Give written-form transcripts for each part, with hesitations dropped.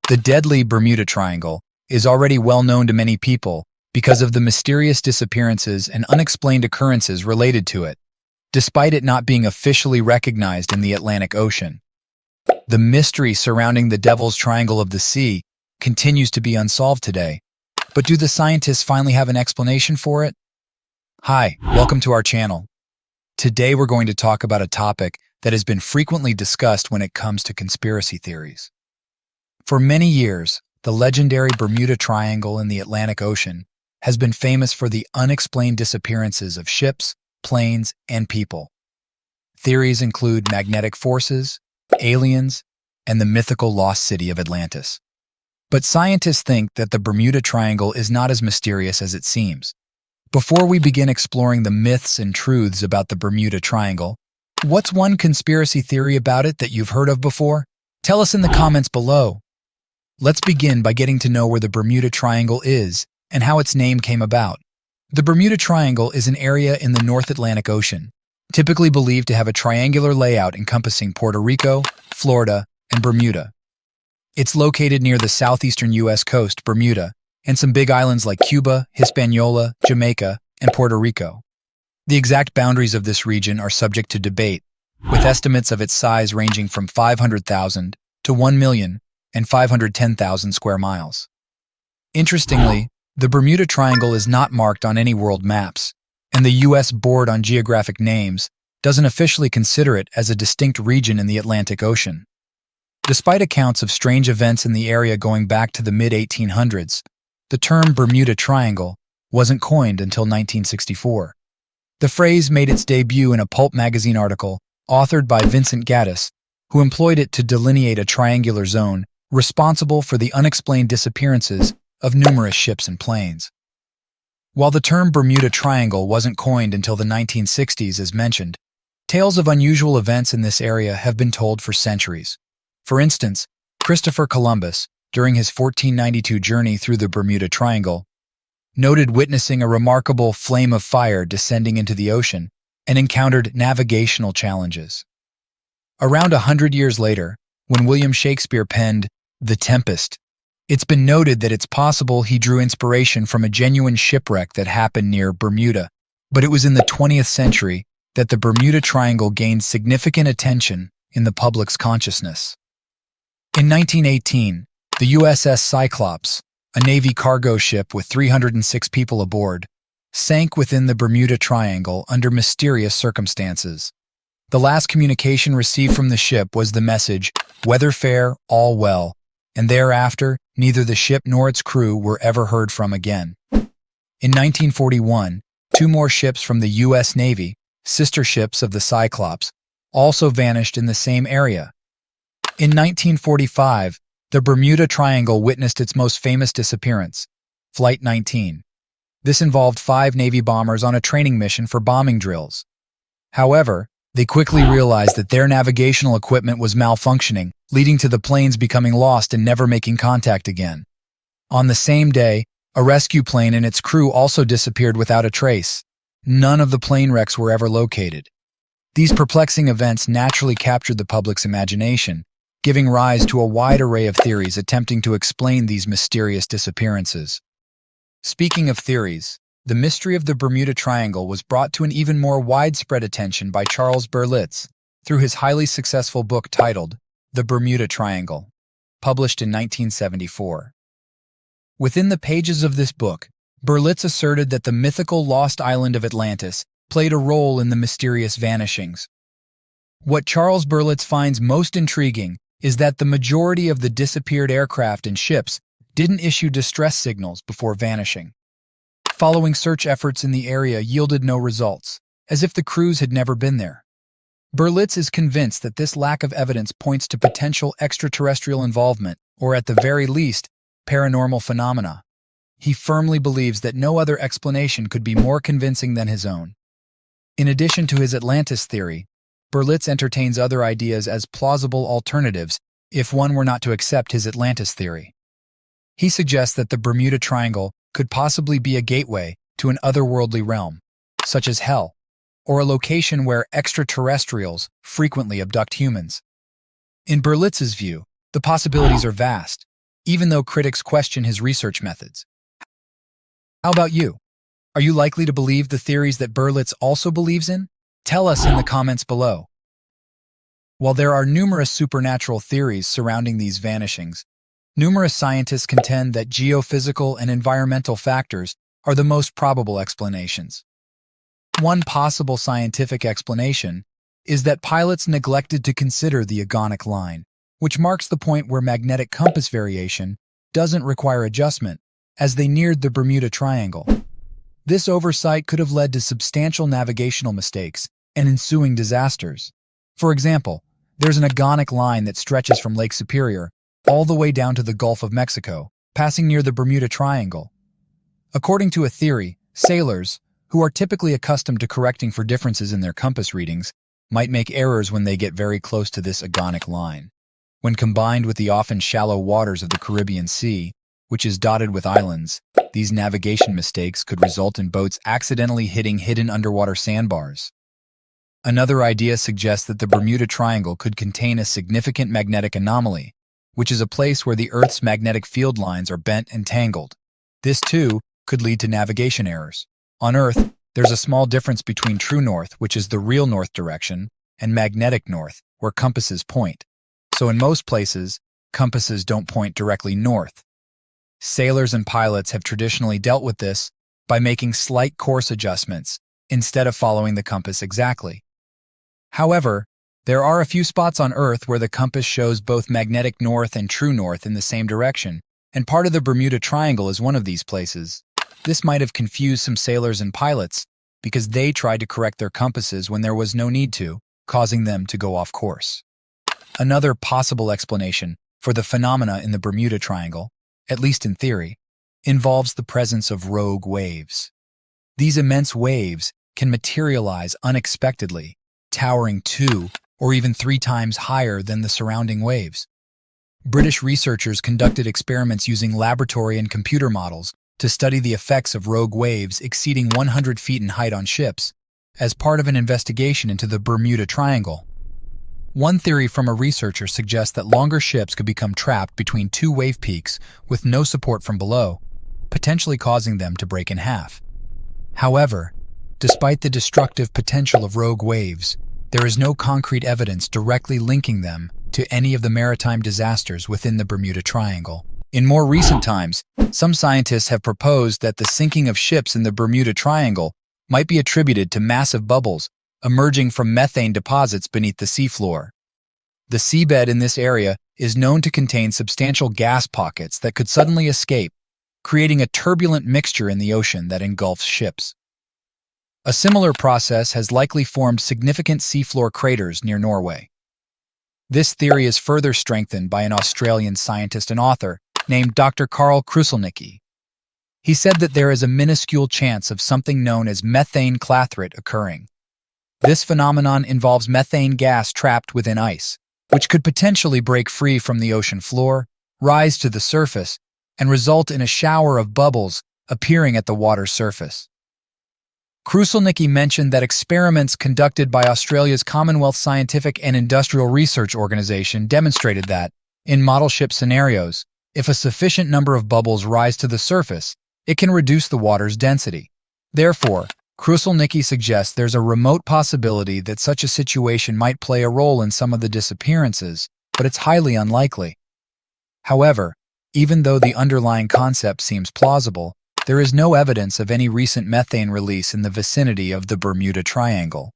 The deadly Bermuda Triangle is already well known to many people because of the mysterious disappearances and unexplained occurrences related to it, despite it not being officially recognized in the Atlantic Ocean. The mystery surrounding the Devil's Triangle of the Sea continues to be unsolved today. But do the scientists finally have an explanation for it? Hi, welcome to our channel. Today we're going to talk about a topic that has been frequently discussed when it comes to conspiracy theories. For many years, the legendary Bermuda Triangle in the Atlantic Ocean has been famous for the unexplained disappearances of ships, planes, and people. Theories include magnetic forces, aliens, and the mythical lost city of Atlantis. But scientists think that the Bermuda Triangle is not as mysterious as it seems. Before we begin exploring the myths and truths about the Bermuda Triangle, what's one conspiracy theory about it that you've heard of before? Tell us in the comments below. Let's begin by getting to know where the Bermuda Triangle is and how its name came about. The Bermuda Triangle is an area in the North Atlantic Ocean, typically believed to have a triangular layout encompassing Puerto Rico, Florida, and Bermuda. It's located near the southeastern U.S. coast, Bermuda, and some big islands like Cuba, Hispaniola, Jamaica, and Puerto Rico. The exact boundaries of this region are subject to debate, with estimates of its size ranging from 500,000 to 1,510,000 square miles. Interestingly, the Bermuda Triangle is not marked on any world maps, and the U.S. Board on Geographic Names doesn't officially consider it as a distinct region in the Atlantic Ocean. Despite accounts of strange events in the area going back to the mid-1800s, the term Bermuda Triangle wasn't coined until 1964. The phrase made its debut in a pulp magazine article authored by Vincent Gaddis, who employed it to delineate a triangular zone responsible for the unexplained disappearances of numerous ships and planes. While the term Bermuda Triangle wasn't coined until the 1960s as mentioned, tales of unusual events in this area have been told for centuries. For instance, Christopher Columbus, during his 1492 journey through the Bermuda Triangle, noted witnessing a remarkable flame of fire descending into the ocean and encountered navigational challenges. Around 100 years later, when William Shakespeare penned The Tempest, it's been noted that it's possible he drew inspiration from a genuine shipwreck that happened near Bermuda, but it was in the 20th century that the Bermuda Triangle gained significant attention in the public's consciousness. In 1918, the USS Cyclops, a Navy cargo ship with 306 people aboard, sank within the Bermuda Triangle under mysterious circumstances. The last communication received from the ship was the message, "Weather fair, all well," and thereafter, neither the ship nor its crew were ever heard from again. In 1941, two more ships from the U.S. Navy, sister ships of the Cyclops, also vanished in the same area. In 1945, the Bermuda Triangle witnessed its most famous disappearance, Flight 19. This involved 5 Navy bombers on a training mission for bombing drills. However, they quickly realized that their navigational equipment was malfunctioning, leading to the planes becoming lost and never making contact again. On the same day, a rescue plane and its crew also disappeared without a trace. None of the plane wrecks were ever located. These perplexing events naturally captured the public's imagination, giving rise to a wide array of theories attempting to explain these mysterious disappearances. Speaking of theories, the mystery of the Bermuda Triangle was brought to an even more widespread attention by Charles Berlitz through his highly successful book titled The Bermuda Triangle, published in 1974. Within the pages of this book, Berlitz asserted that the mythical lost island of Atlantis played a role in the mysterious vanishings. What Charles Berlitz finds most intriguing is that the majority of the disappeared aircraft and ships didn't issue distress signals before vanishing. Following search efforts in the area yielded no results, as if the crews had never been there. Berlitz is convinced that this lack of evidence points to potential extraterrestrial involvement, or at the very least, paranormal phenomena. He firmly believes that no other explanation could be more convincing than his own. In addition to his Atlantis theory, Berlitz entertains other ideas as plausible alternatives if one were not to accept his Atlantis theory. He suggests that the Bermuda Triangle could possibly be a gateway to an otherworldly realm, such as hell, or a location where extraterrestrials frequently abduct humans. In Berlitz's view, the possibilities are vast, even though critics question his research methods. How about you? Are you likely to believe the theories that Berlitz also believes in? Tell us in the comments below. While there are numerous supernatural theories surrounding these vanishings, numerous scientists contend that geophysical and environmental factors are the most probable explanations. One possible scientific explanation is that pilots neglected to consider the agonic line, which marks the point where magnetic compass variation doesn't require adjustment, as they neared the Bermuda Triangle. This oversight could have led to substantial navigational mistakes and ensuing disasters. For example, there's an agonic line that stretches from Lake Superior all the way down to the Gulf of Mexico, passing near the Bermuda Triangle. According to a theory, sailors, who are typically accustomed to correcting for differences in their compass readings, might make errors when they get very close to this agonic line. When combined with the often shallow waters of the Caribbean Sea, which is dotted with islands, these navigation mistakes could result in boats accidentally hitting hidden underwater sandbars. Another idea suggests that the Bermuda Triangle could contain a significant magnetic anomaly, which is a place where the Earth's magnetic field lines are bent and tangled. This, too, could lead to navigation errors. On Earth, there's a small difference between true north, which is the real north direction, and magnetic north, where compasses point. So in most places, compasses don't point directly north. Sailors and pilots have traditionally dealt with this by making slight course adjustments instead of following the compass exactly. However, there are a few spots on Earth where the compass shows both magnetic north and true north in the same direction, and part of the Bermuda Triangle is one of these places. This might have confused some sailors and pilots because they tried to correct their compasses when there was no need to, causing them to go off course. Another possible explanation for the phenomena in the Bermuda Triangle, at least in theory, involves the presence of rogue waves. These immense waves can materialize unexpectedly, towering 2 or even 3 times higher than the surrounding waves. British researchers conducted experiments using laboratory and computer models to study the effects of rogue waves exceeding 100 feet in height on ships, as part of an investigation into the Bermuda Triangle. One theory from a researcher suggests that longer ships could become trapped between 2 wave peaks with no support from below, potentially causing them to break in half. However, despite the destructive potential of rogue waves, there is no concrete evidence directly linking them to any of the maritime disasters within the Bermuda Triangle. In more recent times, some scientists have proposed that the sinking of ships in the Bermuda Triangle might be attributed to massive bubbles emerging from methane deposits beneath the seafloor. The seabed in this area is known to contain substantial gas pockets that could suddenly escape, creating a turbulent mixture in the ocean that engulfs ships. A similar process has likely formed significant seafloor craters near Norway. This theory is further strengthened by an Australian scientist and author named Dr. Carl Kruszelnicki. He said that there is a minuscule chance of something known as methane clathrate occurring. This phenomenon involves methane gas trapped within ice, which could potentially break free from the ocean floor, rise to the surface, and result in a shower of bubbles appearing at the water's surface. Kruszelnicki mentioned that experiments conducted by Australia's Commonwealth Scientific and Industrial Research Organisation demonstrated that, in model ship scenarios, if a sufficient number of bubbles rise to the surface, it can reduce the water's density. Therefore, Kruszelnicki suggests there's a remote possibility that such a situation might play a role in some of the disappearances, but it's highly unlikely. However, even though the underlying concept seems plausible, there is no evidence of any recent methane release in the vicinity of the Bermuda Triangle.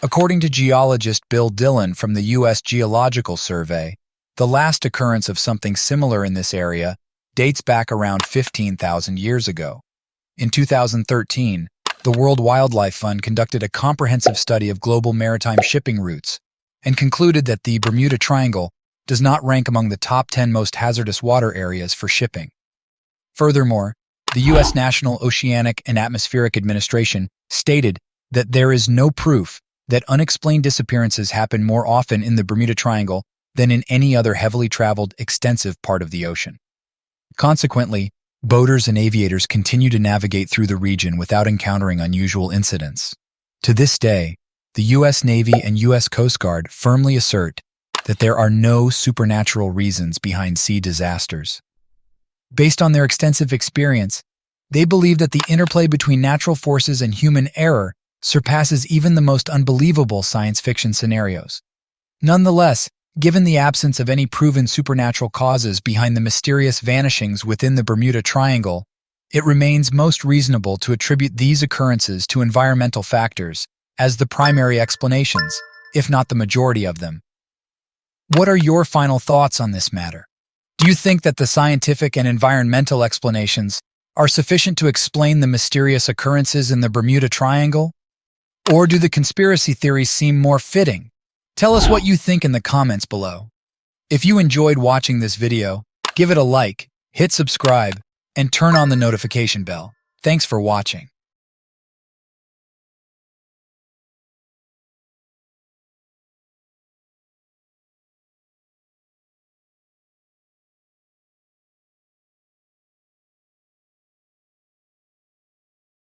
According to geologist Bill Dillon from the U.S. Geological Survey, the last occurrence of something similar in this area dates back around 15,000 years ago. In 2013, the World Wildlife Fund conducted a comprehensive study of global maritime shipping routes and concluded that the Bermuda Triangle does not rank among the top 10 most hazardous water areas for shipping. Furthermore, the U.S. National Oceanic and Atmospheric Administration stated that there is no proof that unexplained disappearances happen more often in the Bermuda Triangle than in any other heavily traveled, extensive part of the ocean. Consequently, boaters and aviators continue to navigate through the region without encountering unusual incidents. To this day, the U.S. Navy and U.S. Coast Guard firmly assert that there are no supernatural reasons behind sea disasters. Based on their extensive experience, they believe that the interplay between natural forces and human error surpasses even the most unbelievable science fiction scenarios. Nonetheless, given the absence of any proven supernatural causes behind the mysterious vanishings within the Bermuda Triangle, it remains most reasonable to attribute these occurrences to environmental factors as the primary explanations, if not the majority of them. What are your final thoughts on this matter? Do you think that the scientific and environmental explanations are sufficient to explain the mysterious occurrences in the Bermuda Triangle? Or do the conspiracy theories seem more fitting? Tell us what you think in the comments below. If you enjoyed watching this video, give it a like, hit subscribe, and turn on the notification bell. Thanks for watching.